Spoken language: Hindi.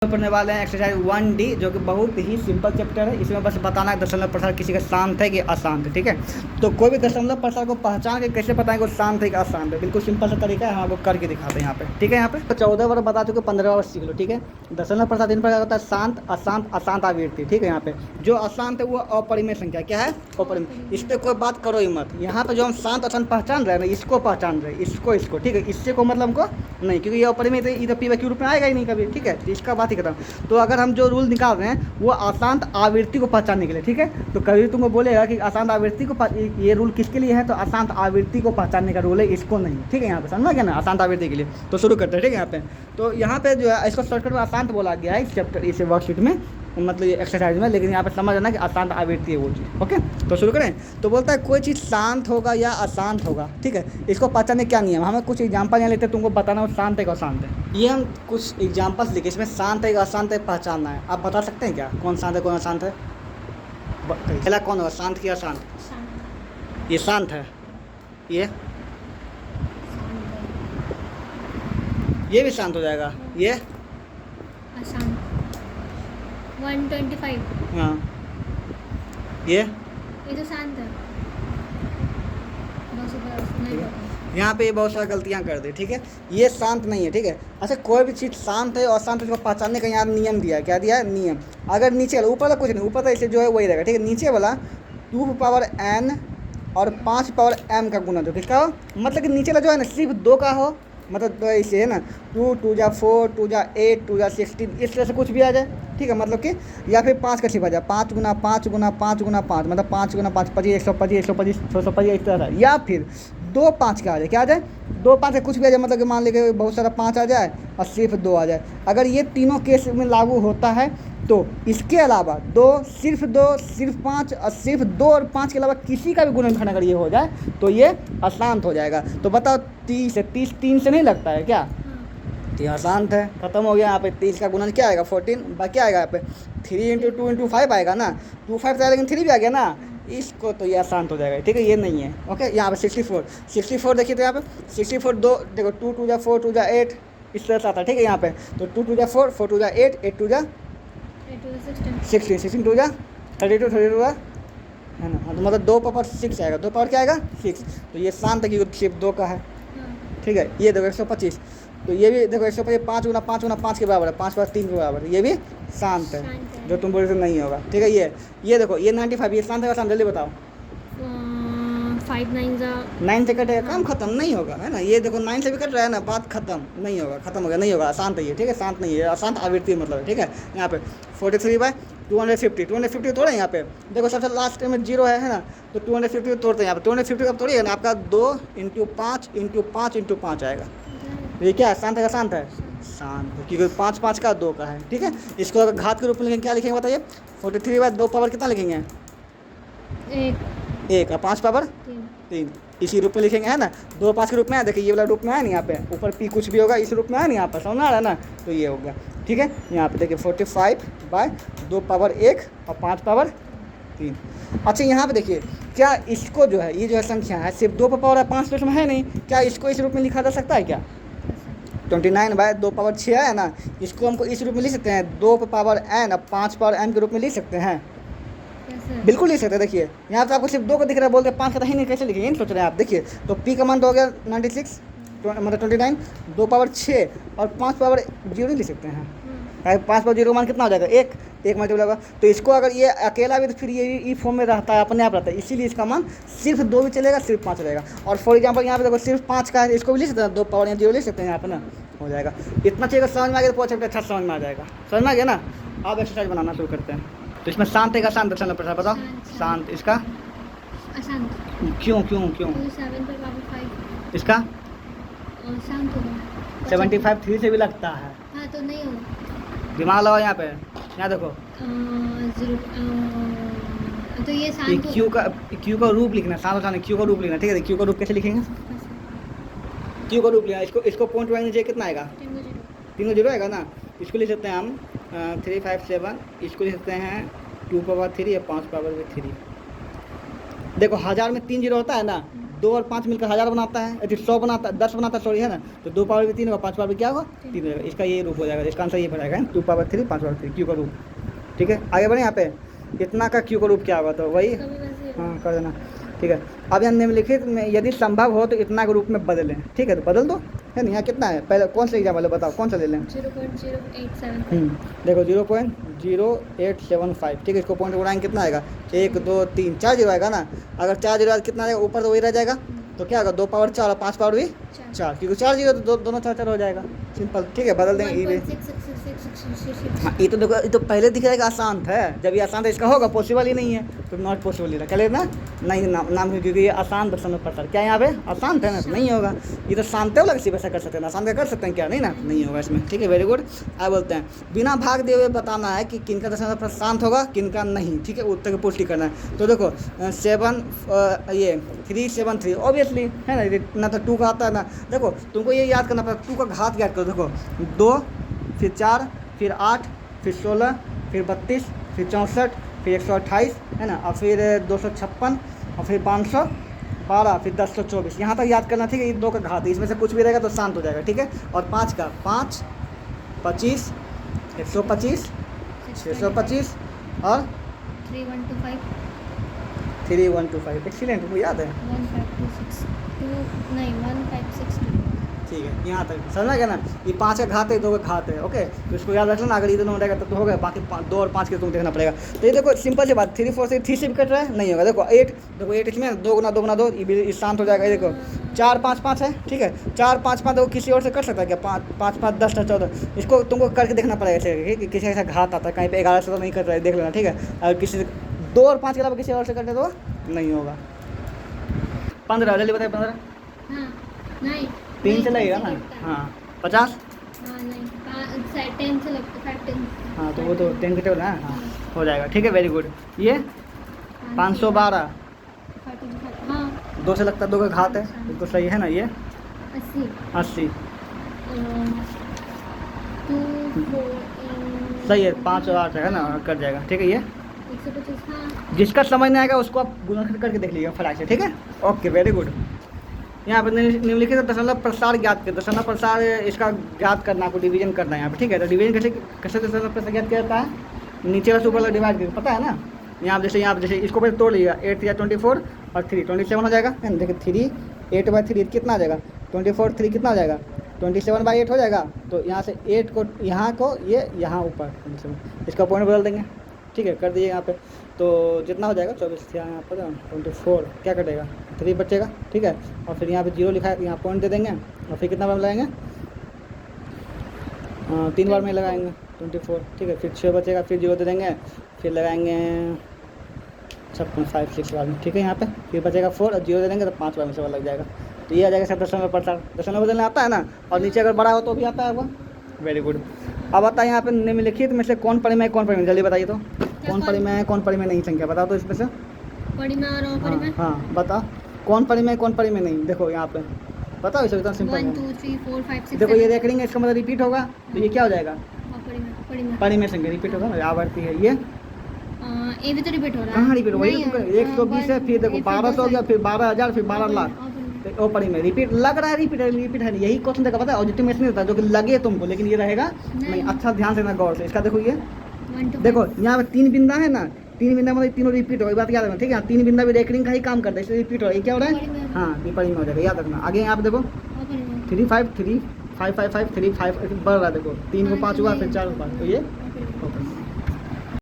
पढ़ने वाले हैं एक्सरसाइज 1D जो कि बहुत ही सिंपल चैप्टर है। इसमें बस बताना है दशमलव प्रसार किसी का शांत है कि अशांत है। ठीक है, तो कोई भी दशमलव प्रसार को पहचान के कैसे बताएंगे वो शांत है कि अशांत है, बिल्कुल सिंपल सा तरीका है, हम आपको करके दिखाते हैं यहाँ पे। ठीक है, यहाँ पे तो 14 वर्ग बता चुके, 15 वर्ग सीख लो। ठीक है, दशमलव प्रसार 3 प्रकार होता है, शांत, अशांत, अशांत आवृत्ति। ठीक है, यहाँ पे जो अशांत है वो अपरिमेय संख्या क्या है, अपरिमेय। इस पर कोई बात करो ही मत। यहाँ पे जो हम शांत अशांत पहचान रहे हैं ना, इसको पहचान रहे, इसको। ठीक है, इससे को मतलब हमको नहीं, क्योंकि ये अपरिमेय तो इधर पी के रूप में आएगा ही नहीं कभी। ठीक है, तो इसका बात ही खत्म। तो अगर हम जो रूल निकाल रहे हैं वो अशांत आवृत्ति को पहचानने के लिए। ठीक है, तो कभी तुमको बोलेगा कि अशांत आवृत्ति को ये रूल किसके लिए है, तो अशांत आवृत्ति को पहचानने का रूल है, इसको नहीं। ठीक है, यहाँ पे समझना क्या ना, अशांत आवृत्ति के लिए। तो शुरू करते हैं। ठीक है, यहाँ पे तो यहाँ पे जो है इसको शॉर्टकट में अशांत बोला गया है इस चैप्टर, इस वर्कशीट में, मतलब ये एक्सरसाइज में, लेकिन यहाँ पे समझ आना कि अशांत आवृत्ति है वो चीज़। ओके, तो शुरू करें। तो बोलता है कोई चीज़ शांत होगा या अशांत होगा। ठीक है, इसको पहचानने क्या नियम, हमें कुछ एग्जाम्पल यहाँ लेते हैं, तुमको बताना वो शांत है कि अशांत है। ये हम कुछ एग्जाम्पल्स लिखे, इसमें शांत है कि अशांत है पहचानना है। आप बता सकते हैं क्या कौन शांत है कौन अशांत है? पहला कौन होगा, शांत कि अशांत? ये शांत है, ये भी शांत हो जाएगा, ये अशांत 125। हाँ, ये तो शांत है। यहाँ पे बहुत सारी गलतियाँ कर दी। ठीक है, ये शांत नहीं है। ठीक है, अच्छा कोई भी चीज़ शांत है और अशांत है उसको पहचानने का यहाँ नियम दिया है। क्या दिया है नियम? अगर नीचे वाला, ऊपर वाला कुछ नहीं, ऊपर तो इसे जो है वही रहेगा। ठीक है, नीचे वाला 2n और 5m का गुणा जो किसका हो, मतलब कि नीचे वाला जो है ना सिर्फ 2 का हो, मतलब तो इसे है ना 2 2 जा 4 2 जा 8 2 जा 16, इस तरह से कुछ भी आ जाए। ठीक है, मतलब कि या फिर 5 का सिर्फ आ जाए, 5 गुना 5 गुना 5 गुना 5, मतलब 5 गुना 5 25 125 125 625 इस तरह। या फिर 2 5 का आ जाए, क्या आ जाए 2 5 का कुछ भी आ जाए, मतलब कि मान लीजिए बहुत सारा 5 आ जाए और सिर्फ 2 आ जाए। अगर ये तीनों केस में लागू होता है तो इसके अलावा 2 सिर्फ 2 सिर्फ 5 और सिर्फ 2 और 5 के अलावा किसी का भी गुणनखंड अगर ये हो जाए तो ये अशांत हो जाएगा। तो बताओ 30 है, 30 3 से नहीं लगता है क्या? तो ये अशांत है, खत्म हो गया। यहाँ पे 30 का गुणन क्या आएगा 14, बाकी आएगा यहाँ पे 3 × 2 × 5 आएगा ना, 2 5 तो आएगा लेकिन 3 भी आ गया ना, इसको तो ये अशांत हो जाएगा। ठीक है, ये नहीं है। ओके, यहाँ पे 64 देखिए, तो यहाँ पे 64 2 देखो 2 2 जा 4 2 जा 8 इस तरह से आता है। ठीक है, यहाँ पे तो 2 2 जा 4 4 2 जा 8 8 2 जा 16 16 2 जा 32 32 जा है ना, तो मतलब 2 पावर 6 आएगा, 2 पावर क्या आएगा 6। तो ये शांत है क्योंकि सिर्फ 2 का है। ठीक है, ये देखो 125, तो ये भी देखो 125 5 गुना 5 गुना 5 के बराबर है, 5 + 3 के बराबर है, ये भी शांत है, जो तुम बोल रहे थे नहीं होगा। ठीक है, ये देखो ये 95, ये शांत है शांत, जल्दी बताओ। 5 9 से कटेगा, काम खत्म नहीं होगा, है ना। ये देखो 9 से भी कट रहा है ना, बात खत्म नहीं होगा, खत्म हो गया, नहीं होगा, अशांत है ये। ठीक है, शांत नहीं है, अशांत आवृत्ति मतलब है। ठीक है, यहाँ पे 43/250 250 तोड़े, यहाँ पे देखो सबसे लास्ट में 0 है ना, तो 250 तोड़ते हैं। यहाँ पे 250 कब तोड़िए ना, आपका 2 × 5 × 5 × 5 आएगा। ये क्या शांत है, शांत है, शांत है क्योंकि 5 5 का 2 का है। ठीक है, इसको अगर घात के रूप में लिखेंगे क्या लिखेंगे बताइए? 43/2 पावर कितना लिखेंगे? 1 और 5 पावर 3, इसी रूप में लिखेंगे, है ना। 2 5 के रूप में है, देखिए ये वाला रूप में है नहीं, यहाँ पे ऊपर पी कुछ भी होगा इस रूप में है नहीं, यहाँ पर समझ आ रहा है ना, तो ये हो गया। ठीक है, यहाँ पे देखिए 45/2 पावर 1 और 5 पावर 3। अच्छा यहाँ पे देखिए क्या इसको जो है, ये जो है संख्या है सिर्फ 2 पावर है, 5 में है नहीं, क्या इसको इस रूप में लिखा जा सकता है क्या? 29/2 पावर 6 है ना, इसको हमको इस रूप में लिख सकते हैं, 2 पावर n और 5 पावर n के रूप में लिख सकते हैं, बिल्कुल लिख सकते हैं। देखिए यहाँ पे आपको सिर्फ 2 का दिख रहा है, बोलते 5 का ही नहीं, कैसे लिखेंगे नहीं सोच रहे हैं आप। देखिए तो p का मान तो हो गया 96 मतलब 29, 2 पावर 6 और 5 पावर 0 नहीं लिख सकते हैं, 5 पावर 0 मान कितना हो जाएगा 1 मल्टीपल होगा। तो इसको अगर ये अकेला भी तो फिर ये फॉर्म में रहता है, अपने आप रहता है, इसीलिए इसका मान सिर्फ 2 भी चलेगा, सिर्फ 5 रहेगा। और फॉर एग्जाम्पल यहाँ पे देखो सिर्फ 5 का है, इसको भी लिख सकते हैं, 2 पावर 0 लिख सकते हैं यहाँ पे ना, हो जाएगा। इतना चाहिए समझ में आ गया तो पूछा अच्छा समझ में आ जाएगा, समझ में आ गया ना। अब एक्सरसाइज बनाना शुरू करते हैं। तो इसमें शांत है का शांत दशमलव प्रसार बताओ, शांत इसका अशांत क्यों, 7 पर पावर 5 इसका शांत होगा। 75 3 से भी लगता है, हाँ तो नहीं होगा, दिमाग लगाओ यहाँ पे, यहाँ देखो 0 तो ये शांत क्यू का रूप लिखना, शांत होता क्यू का रूप लिखना। ठीक है, क्यू का रूप कैसे लिखेंगे? क्यू का रूप लिखना, इसको पॉइंट वाइज नीचे कितना आएगा 3 0 आएगा ना, इसको लिख सकते हैं हम 357, इसको लिख सकते हैं 2 पावर 3 या 5 पावर 3। देखो 1000 में 3 0 होता है ना, 2 और 5 मिलकर 1000 बनाता है, यदि 100 बनाता है, 10 बनाता है, सॉरी है ना, तो 2 पावर भी 3 होगा, 5 पावर भी क्या होगा 3 होगा। इसका ये रूप हो जाएगा, इसका आंसर ये बनाएगा 2 पावर 3 5 पावर 3 क्यू का रूप। ठीक है, आगे बढ़े। यहाँ पे इतना का क्यू का रूप क्या होगा, तो वही कभी वैसे हाँ कर देना। ठीक है, अब यहाँ निम्नलिखित में यदि संभव हो तो इतना के रूप में बदलें। ठीक है, तो बदल दो, है ना। यहाँ कितना है, पहले कौन सा एग्जाम्पल है बताओ, कौन सा ले लें। 0.0875। देखो 0.0875। ठीक है, इसको पॉइंट उड़ाएंगे कितना आएगा, 1 2 3 4 जीरो आएगा ना। अगर 4 जीरो आएगा कितना आएगा, ऊपर तो वही रह जाएगा, तो क्या होगा 2 पावर 4 और 5 पावर भी 4, क्योंकि 4 जीरो तो दोनों 4 4 हो जाएगा, सिंपल। ठीक है, बदल देंगे। ये हाँ, ये तो देखो, ये तो पहले दिख जाएगा आसान है, जब ये आसान है इसका होगा पॉसिबल ही नहीं है, तो नॉट पॉसिबल ही क्या लेना नहीं नाम क्योंकि ये आसान दशमलव प्रसार क्या यहाँ पे आसान है ना, तो नहीं होगा। ये तो शांति वाला किसी वैसा कर सकते हैं, आसान का कर सकते हैं क्या, नहीं ना, नहीं होगा इसमें। ठीक है, वेरी गुड। आगे बोलते हैं, बिना भाग दिए हुए बताना है कि किनका दशमलव प्रसार शांत होगा किनका नहीं। ठीक है, उत्तर की पुष्टि करना है। तो देखो 373 ऑब्वियसली है ना, ना तो 2 का आता है ना। देखो तुमको ये याद करना पड़ेगा, 2 का घात याद करो। देखो 2 फिर 4 फिर 8 फिर 16 फिर 32 फिर 64 फिर 128 है ना, और फिर 256 और फिर 512 फिर 1024। यहाँ तक याद करना। ठीक है, ये 2 का घात है, इसमें से कुछ भी रहेगा तो शांत हो जाएगा। ठीक है, और 5 का 5 25 125 625 और 3125। एक्सीलेंट, तुमको याद है। 1562 ठीक है, यहाँ तक समझना क्या ना, ये 5 का घात है, 2 का घात है। ओके, तो इसको याद रख लेना, अगर ये दोनों रहेगा तब तो हो गया, बाकी 2 और 5 के तुम देखना पड़ेगा। तो ये देखो सिंपल सी बात, 3 4 से 3 से भी कट रहा है, नहीं होगा। देखो 8, देखो 8 इसमें 2 गुना 2 गुना 2, ये शांत हो जाएगा। ये देखो 4 5 5 है। ठीक है, 4 5 5 देखो किसी और से कर सकता है क्या, 5 5 5 10 14, इसको तुमको करके देखना पड़ेगा कि किसी ऐसा घात आता है कहीं पे 11 से तो नहीं कर रहा है, देख लेना। ठीक है, अगर किसी 2 और 5 के अलावा किसी और से करते तो नहीं होगा। 15 जल्दी बताइए, 15 नहीं 3 से लगेगा ना। हाँ 50 10 से लगता है 10। हाँ, तो वो तो 10 के टेबल है। हाँ, हो जाएगा। ठीक है, वेरी गुड। ये 512 हाँ 2 से लगता है, 2 का घात है, बिल्कुल सही है ना। ये 80 सही है, 5 और 8 है ना, कट जाएगा। ठीक है, ये 125। जिसका समझ नहीं आएगा उसको आप गुणा करके देख लीजिएगा फटाक से। ठीक है, ओके वेरी गुड। यहाँ पर निम्नलिखित दशमलव प्रसार ज्ञात कर, दशमलव प्रसार इसका ज्ञात करना, आपको डिवीजन करना है यहाँ पे। ठीक है, तो डिवीजन कैसे कैसे दशमलव प्रसार ज्ञात किया जाता है, नीचे वाला ऊपर वाला डिवाइड करके, पता है ना। यहाँ जैसे इसको पहले तोड़ लीजिएगा, 8 या 24 और 3 27 हो जाएगा, है ना। देखिए 3 8/3 कितना आ जाएगा, 24 3 कितना आ जाएगा, 27/8 हो जाएगा। तो यहाँ से 8 को ये यहाँ ऊपर 27, इसका पॉइंट बदल देंगे। ठीक है, कर दीजिए यहाँ पे, तो जितना हो जाएगा 24 यहाँ पर 24 क्या कटेगा, 3 बचेगा। ठीक है, और फिर यहाँ पे 0 लिखा है, यहाँ पॉइंट दे देंगे, और फिर कितना बार लगाएंगे, 3 बार में लगाएंगे 24। ठीक है, फिर 6 बचेगा, फिर 0 दे देंगे, फिर लगाएंगे 56 5 6 बार में। ठीक है, यहाँ पे फिर बचेगा 4 और 0 दे देंगे तो 5 बार में से लग जाएगा। तो ये आ जाएगा सब दशमलव प्रसार। दशमलव बदलने आता है ना, और नीचे अगर बड़ा हो तो भी आता है वो। Very good. अब आता है यहाँ पे निम्नलिखित में से कौन परिमेय कौन परिमेय, जल्दी बताइए तो, कौन परिमेय है कौन परिमेय नहीं, संख्या बताओ तो इसमें से। परिमेय और अपरिमेय। हाँ बताओ, कौन परिमेय कौन परिमेय नहीं। देखो यहाँ पे बताओ, इसे एकदम सिंपल 1 2 3 4 5 6। देखो ये देख लेंगे, इसका मतलब रिपीट होगा, तो ये क्या हो जाएगा, परिमेय। परिमेय संख्या रिपीट होगा, आवर्ती है ये। ये भी तो रिपीट हो रहा है। कहाँ रिपीट होगा, 120 है, फिर देखो 1200 हो गया, फिर 12,000, फिर 12 लाख। तो ओ परिमेय रिपीट लग रहा है, रिपीट है, यही क्वेश्चन देखा पता है, ऑब्जेक्टिव में नहीं होता जो कि लगे तुमको, लेकिन ये रहेगा नहीं। अच्छा ध्यान से ना गौर से इसका देखो, ये देखो यहाँ पे 3 बिंदा है ना, 3 बिंदा मतलब तीनों रिपीट हो, ये बात याद रखना। ठीक है, 3 बिंदा भी रेकरिंग का ही काम करता है, इसलिए रिपीट हो रहा है। ये क्या हो रहा है, हाँ ये परिमेय हो जाएगा, याद रखना। आगे यहाँ पे देखो 3 5 3 5 5 5 3 5 बढ़ रहा है, देखो 3 को 5 हुआ, फिर 4 को 5, तो ये